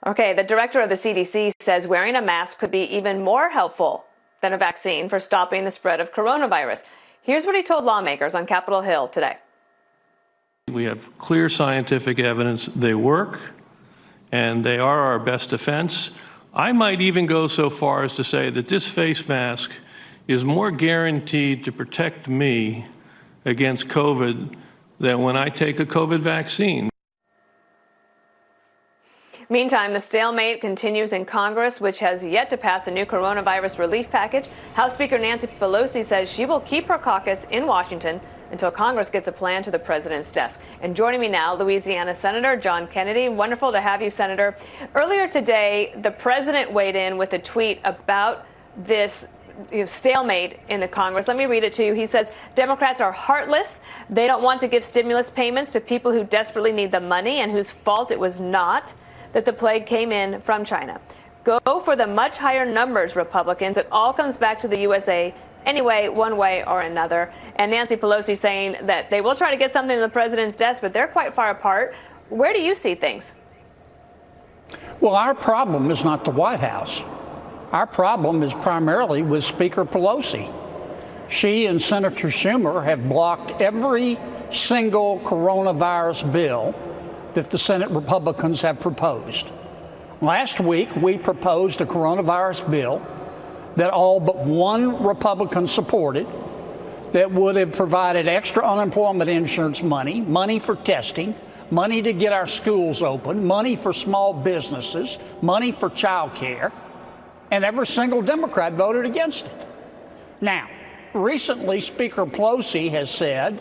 Okay, the director of the CDC says wearing a mask could be even more helpful than a vaccine for stopping the spread of coronavirus. Here's what he told lawmakers on Capitol Hill today. We have clear scientific evidence they work, and they are our best defense. I might even go so far as to say that this face mask is more guaranteed to protect me against COVID than when I take a COVID vaccine. Meantime, the stalemate continues in Congress, which has yet to pass a new coronavirus relief package. House Speaker Nancy Pelosi says she will keep her caucus in Washington until Congress gets a plan to the president's desk. And joining me now, Louisiana Senator John Kennedy. Wonderful to have you, Senator. Earlier today, the president weighed in with a tweet about this stalemate in the Congress. Let me read it to you. He says, Democrats are heartless. They don't want to give stimulus payments to people who desperately need the money and whose fault it was not that the plague came in from China. Go for the much higher numbers, Republicans. It all comes back to the USA anyway, one way or another. And Nancy Pelosi saying that they will try to get something to the president's desk, but they're quite far apart. Where do you see things? Well, our problem is not the White House. Our problem is primarily with Speaker Pelosi. She and Senator Schumer have blocked every single coronavirus bill that the Senate Republicans have proposed. Last week, we proposed a coronavirus bill that all but one Republican supported that would have provided extra unemployment insurance money, money for testing, money to get our schools open, money for small businesses, money for child care, and every single Democrat voted against it. Now, recently, Speaker Pelosi has said,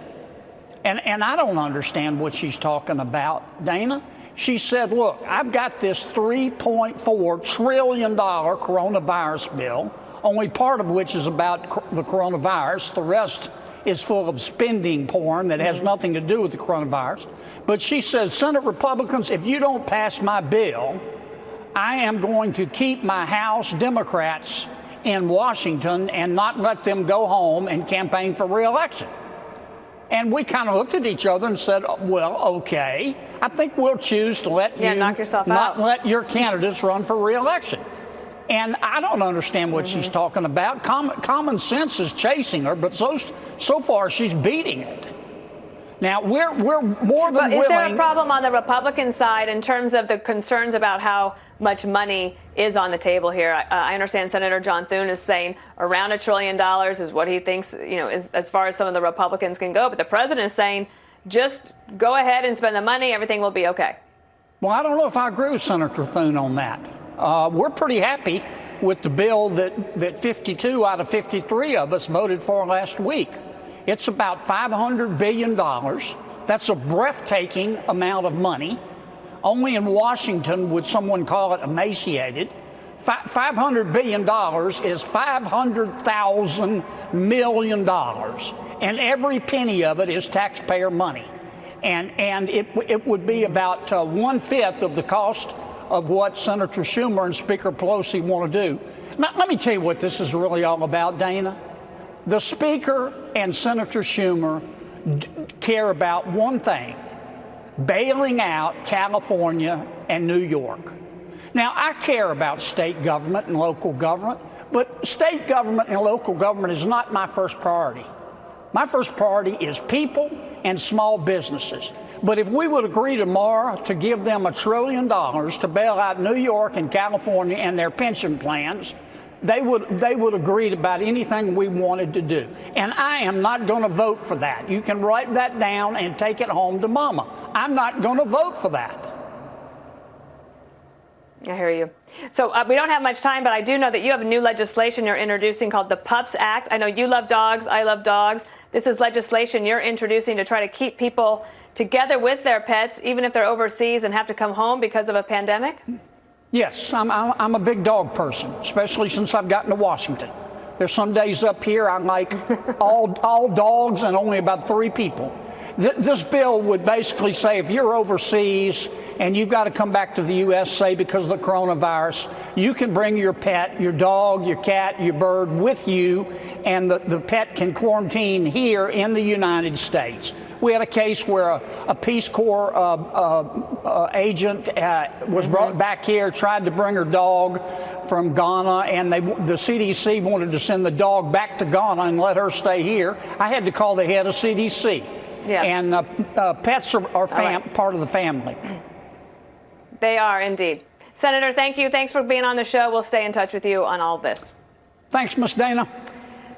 and I don't understand what she's talking about, Dana. She said, look, I've got this $3.4 trillion coronavirus bill, only part of which is about the coronavirus. The rest is full of spending porn that has nothing to do with the coronavirus. But she said, Senate Republicans, if you don't pass my bill, I am going to keep my House Democrats in Washington and not let them go home and campaign for re-election. And we kind of looked at each other and said, well, okay, I think we'll choose to let not let your candidates run for re-election. And I don't understand what she's talking about. Common sense is chasing her, but so far she's beating it. Now, we're more than willing. Is there a problem on the Republican side in terms of the concerns about how much money is on the table here? I understand Senator John Thune is saying around $1 trillion is what he thinks, is as far as some of the Republicans can go. But the president is saying just go ahead and spend the money. Everything will be okay. Well, I don't know if I agree with Senator Thune on that. We're pretty happy with the bill that 52 out of 53 of us voted for last week. It's about $500 billion. That's a breathtaking amount of money. Only in Washington would someone call it emaciated. $500 billion is $500,000 million. And every penny of it is taxpayer money. And it would be about 1/5 of the cost of what Senator Schumer and Speaker Pelosi want to do. Now, let me tell you what this is really all about, Dana. The Speaker and Senator Schumer care about one thing: bailing out California and New York. Now, I care about state government and local government, but state government and local government is not my first priority. My first priority is people and small businesses. But if we would agree tomorrow to give them $1 trillion to bail out New York and California and their pension plans, they would agree to about anything we wanted to do. And I am not going to vote for that. You can write that down and take it home to Mama. I'm not going to vote for that. I hear you. So we don't have much time, but I do know that you have a new legislation you're introducing called the PUPS Act. I know you love dogs. I love dogs. This is legislation you're introducing to try to keep people together with their pets, even if they're overseas and have to come home because of a pandemic? Yes, I'm a big dog person, especially since I've gotten to Washington. There's some days up here I'm like all dogs and only about 3 people. This bill would basically say if you're overseas and you've got to come back to the U.S., say because of the coronavirus, you can bring your pet, your dog, your cat, your bird with you, and the pet can quarantine here in the United States. We had a case where a Peace Corps agent was brought back here, tried to bring her dog from Ghana, and the CDC wanted to send the dog back to Ghana and let her stay here. I had to call the head of CDC. Yeah. And pets are part of the family. They are indeed. Senator, thank you. Thanks for being on the show. We'll stay in touch with you on all of this. Thanks, Ms. Dana.